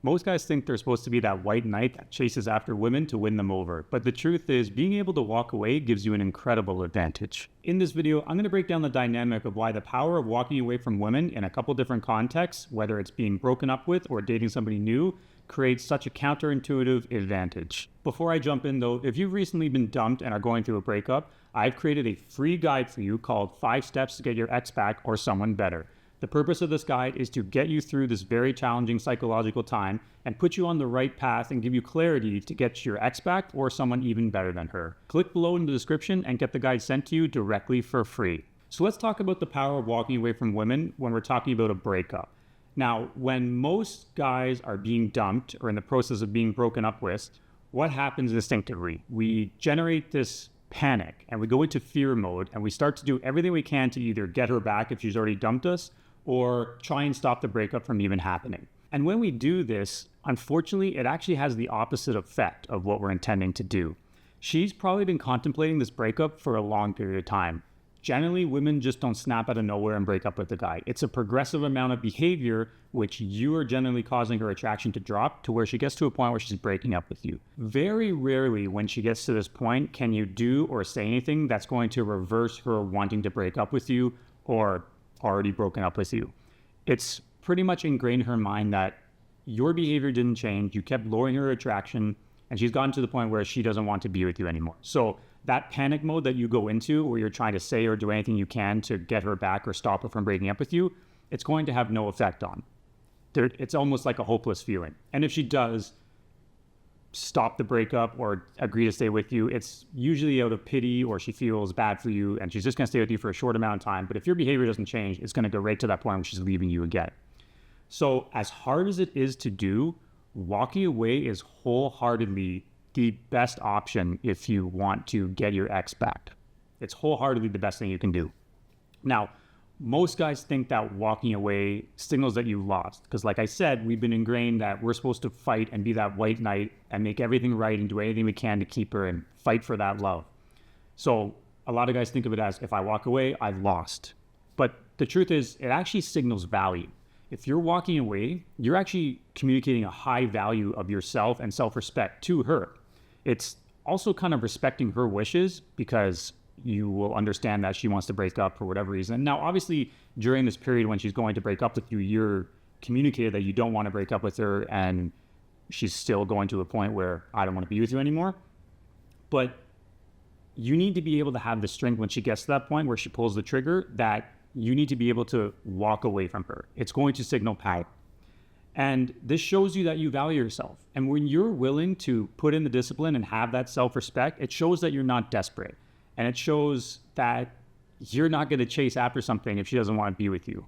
Most guys think they're supposed to be that white knight that chases after women to win them over, but the truth is being able to walk away gives you an incredible advantage. In this video, I'm going to break down the dynamic of why the power of walking away from women in a couple different contexts, whether it's being broken up with or dating somebody new, creates such a counterintuitive advantage. Before I jump in though, if you've recently been dumped and are going through a breakup, I've created a free guide for you called 5 Steps to Get Your Ex Back or Someone Better. The purpose of this guide is to get you through this very challenging psychological time and put you on the right path and give you clarity to get your ex back or someone even better than her. Click below in the description and get the guide sent to you directly for free. So let's talk about the power of walking away from women when we're talking about a breakup. Now, when most guys are being dumped or in the process of being broken up with, what happens instinctively? We generate this panic and we go into fear mode and we start to do everything we can to either get her back if she's already dumped us or try and stop the breakup from even happening. And when we do this, unfortunately, it actually has the opposite effect of what we're intending to do. She's probably been contemplating this breakup for a long period of time. Generally, women just don't snap out of nowhere and break up with the guy. It's a progressive amount of behavior which you are generally causing her attraction to drop to where she gets to a point where she's breaking up with you. Very rarely when she gets to this point can you do or say anything that's going to reverse her wanting to break up with you or already broken up with you. It's pretty much ingrained in her mind that your behavior didn't change, you kept lowering her attraction, and she's gotten to the point where she doesn't want to be with you anymore. So that panic mode that you go into where you're trying to say or do anything you can to get her back or stop her from breaking up with you, it's going to have no effect on. It's almost like a hopeless feeling. And if she does stop the breakup or agree to stay with you, it's usually out of pity or she feels bad for you and she's just going to stay with you for a short amount of time. But if your behavior doesn't change, it's going to go right to that point where she's leaving you again. So as hard as it is to do, walking away is wholeheartedly the best option if you want to get your ex back. It's wholeheartedly the best thing you can do. Now, most guys think that walking away signals that you lost. Because like I said, we've been ingrained that we're supposed to fight and be that white knight and make everything right and do anything we can to keep her and fight for that love. So a lot of guys think of it as, if I walk away, I've lost. But the truth is, it actually signals value. If you're walking away, you're actually communicating a high value of yourself and self-respect to her. It's also kind of respecting her wishes because you will understand that she wants to break up for whatever reason. Now, obviously, during this period when she's going to break up with you, you're communicated that you don't want to break up with her and she's still going to a point where I don't want to be with you anymore. But you need to be able to have the strength when she gets to that point where she pulls the trigger that you need to be able to walk away from her. It's going to signal power. And this shows you that you value yourself. And when you're willing to put in the discipline and have that self-respect, it shows that you're not desperate. And it shows that you're not going to chase after something if she doesn't want to be with you.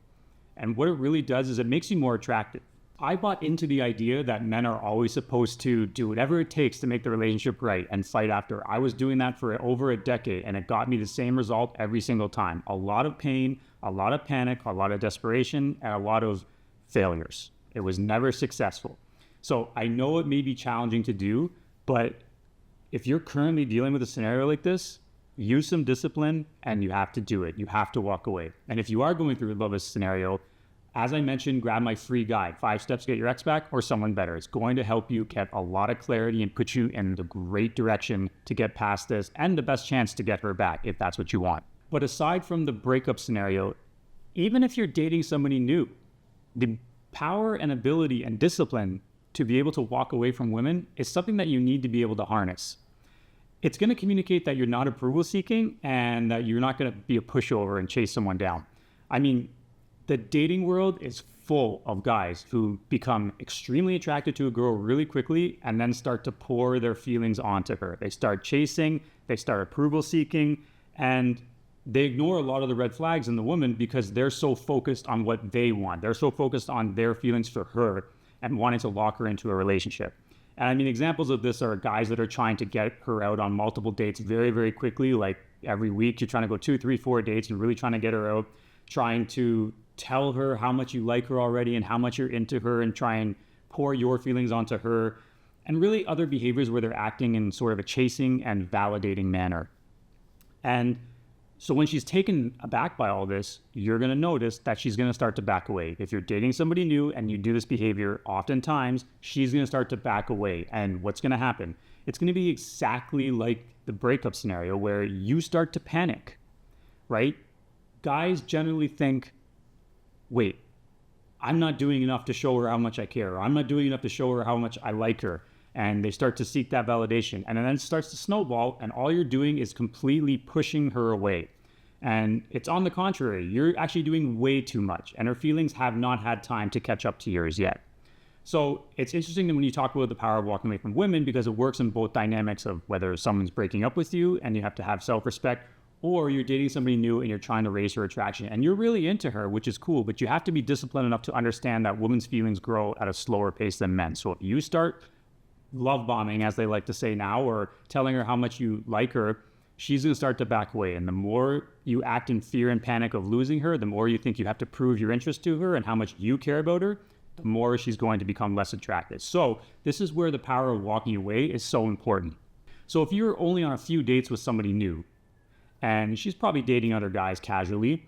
And what it really does is it makes you more attractive. I bought into the idea that men are always supposed to do whatever it takes to make the relationship right and fight after. I was doing that for over a decade and it got me the same result every single time. A lot of pain, a lot of panic, a lot of desperation, and a lot of failures. It was never successful. So I know it may be challenging to do, but if you're currently dealing with a scenario like this, use some discipline and you have to do it. You have to walk away. And if you are going through a love scenario, as I mentioned, grab my free guide, 5 Steps to Get Your Ex Back or Someone Better. It's going to help you get a lot of clarity and put you in the great direction to get past this and the best chance to get her back if that's what you want. But aside from the breakup scenario, even if you're dating somebody new, the power and ability and discipline to be able to walk away from women is something that you need to be able to harness. It's going to communicate that you're not approval seeking and that you're not going to be a pushover and chase someone down. I mean, the dating world is full of guys who become extremely attracted to a girl really quickly and then start to pour their feelings onto her. They start chasing, they start approval seeking, and they ignore a lot of the red flags in the woman because they're so focused on what they want. They're so focused on their feelings for her and wanting to lock her into a relationship. And I mean, examples of this are guys that are trying to get her out on multiple dates very, very quickly. Like every week, you're trying to go 2, 3, 4 dates and really trying to get her out, trying to tell her how much you like her already and how much you're into her and try and pour your feelings onto her. And really other behaviors where they're acting in sort of a chasing and validating manner. And So when she's taken aback by all this, you're going to notice that she's going to start to back away. If you're dating somebody new and you do this behavior, oftentimes she's going to start to back away. And what's going to happen? It's going to be exactly like the breakup scenario where you start to panic, right? Guys generally think, wait, I'm not doing enough to show her how much I care, or I'm not doing enough to show her how much I like her. And they start to seek that validation. And then it starts to snowball, and all you're doing is completely pushing her away. And it's on the contrary, you're actually doing way too much, and her feelings have not had time to catch up to yours yet. So it's interesting that when you talk about the power of walking away from women, because it works in both dynamics of whether someone's breaking up with you and you have to have self-respect, or you're dating somebody new and you're trying to raise her attraction and you're really into her, which is cool, but you have to be disciplined enough to understand that women's feelings grow at a slower pace than men. So if you start love bombing, as they like to say now, or telling her how much you like her, she's going to start to back away. And the more you act in fear and panic of losing her, the more you think you have to prove your interest to her and how much you care about her, the more she's going to become less attractive. So this is where the power of walking away is so important. So if you're only on a few dates with somebody new, and she's probably dating other guys casually,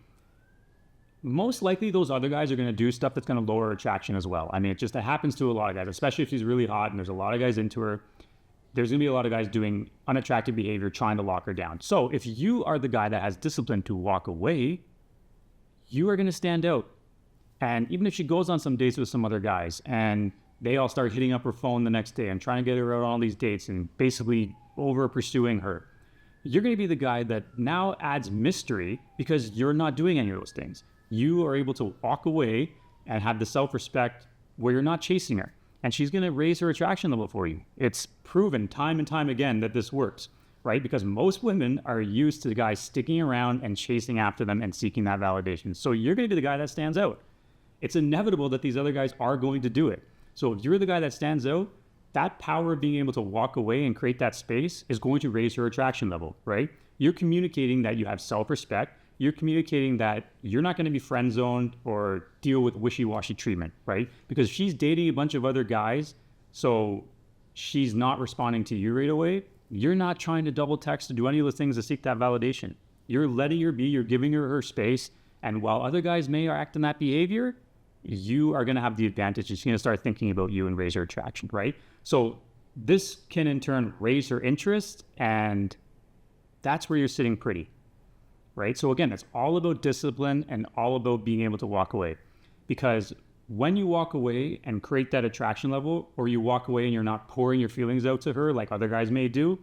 most likely those other guys are going to do stuff that's going to lower attraction as well. I mean, it happens to a lot of guys, especially if she's really hot and there's a lot of guys into her. There's going to be a lot of guys doing unattractive behavior, trying to lock her down. So if you are the guy that has discipline to walk away, you are going to stand out. And even if she goes on some dates with some other guys and they all start hitting up her phone the next day and trying to get her out on all these dates and basically over pursuing her, you're going to be the guy that now adds mystery because you're not doing any of those things. You are able to walk away and have the self-respect where you're not chasing her. And she's going to raise her attraction level for you. It's proven time and time again that this works, right? Because most women are used to guys sticking around and chasing after them and seeking that validation. So you're going to be the guy that stands out. It's inevitable that these other guys are going to do it. So if you're the guy that stands out, that power of being able to walk away and create that space is going to raise her attraction level, right? You're communicating that you have self-respect. You're communicating that you're not going to be friend zoned or deal with wishy-washy treatment, right? Because she's dating a bunch of other guys, so she's not responding to you right away. You're not trying to double text or do any of the things to seek that validation. You're letting her be, you're giving her space. And while other guys may act in that behavior, you are going to have the advantage. She's going to start thinking about you and raise her attraction, right? So this can in turn raise her interest, and that's where you're sitting pretty, right? So again, it's all about discipline and all about being able to walk away. Because when you walk away and create that attraction level, or you walk away and you're not pouring your feelings out to her like other guys may do,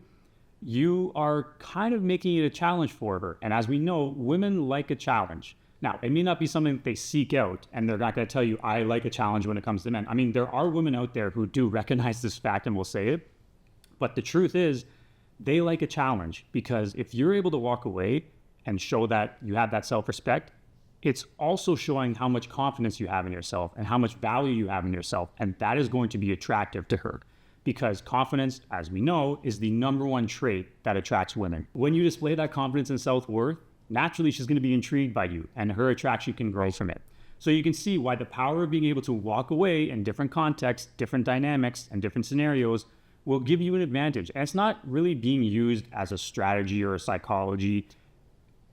you are kind of making it a challenge for her. And as we know, women like a challenge. Now, it may not be something that they seek out, and they're not going to tell you, I like a challenge when it comes to men. I mean, there are women out there who do recognize this fact and will say it. But the truth is, they like a challenge, because if you're able to walk away and show that you have that self-respect, it's also showing how much confidence you have in yourself and how much value you have in yourself. And that is going to be attractive to her, because confidence, as we know, is the number one trait that attracts women. When you display that confidence and self-worth, naturally she's going to be intrigued by you, and her attraction can grow from it. So you can see why the power of being able to walk away in different contexts, different dynamics, and different scenarios will give you an advantage. And it's not really being used as a strategy or a psychology.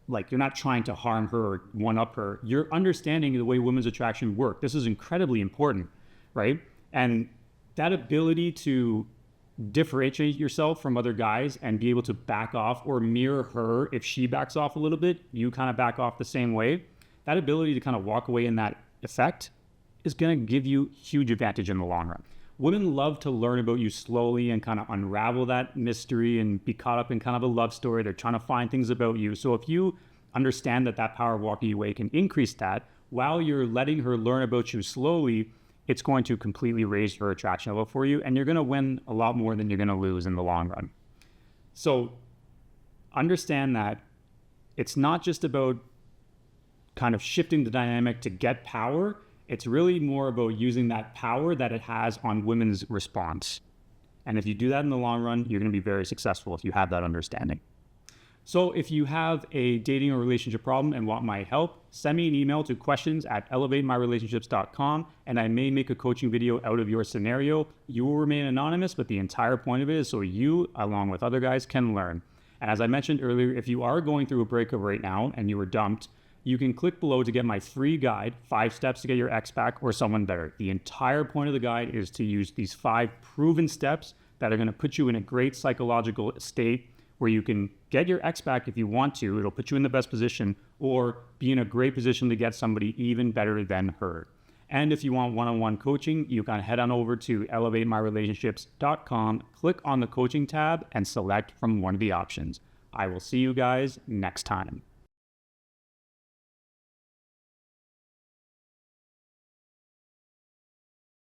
Like, you're not trying to harm her or one-up her. You're understanding the way women's attraction work. This is incredibly important, right? And that ability to differentiate yourself from other guys and be able to back off or mirror her. If she backs off a little bit, you kind of back off the same way. That ability to kind of walk away in that effect is going to give you huge advantage in the long run. Women love to learn about you slowly and kind of unravel that mystery and be caught up in kind of a love story. They're trying to find things about you. So if you understand that power of walking away can increase that while you're letting her learn about you slowly, it's going to completely raise her attraction level for you, and you're going to win a lot more than you're going to lose in the long run. So understand that it's not just about kind of shifting the dynamic to get power. It's really more about using that power that it has on women's response. And if you do that in the long run, you're going to be very successful if you have that understanding. So if you have a dating or relationship problem and want my help, send me an email to questions@elevatemyrelationships.com, and I may make a coaching video out of your scenario. You will remain anonymous, but the entire point of it is so you, along with other guys, can learn. And as I mentioned earlier, if you are going through a breakup right now and you were dumped, you can click below to get my free guide, 5 steps to get your ex back or someone better. The entire point of the guide is to use these 5 proven steps that are going to put you in a great psychological state where you can get your ex back if you want to. It'll put you in the best position, or be in a great position to get somebody even better than her. And if you want one-on-one coaching, you can head on over to elevatemyrelationships.com, click on the coaching tab, and select from one of the options. I will see you guys next time.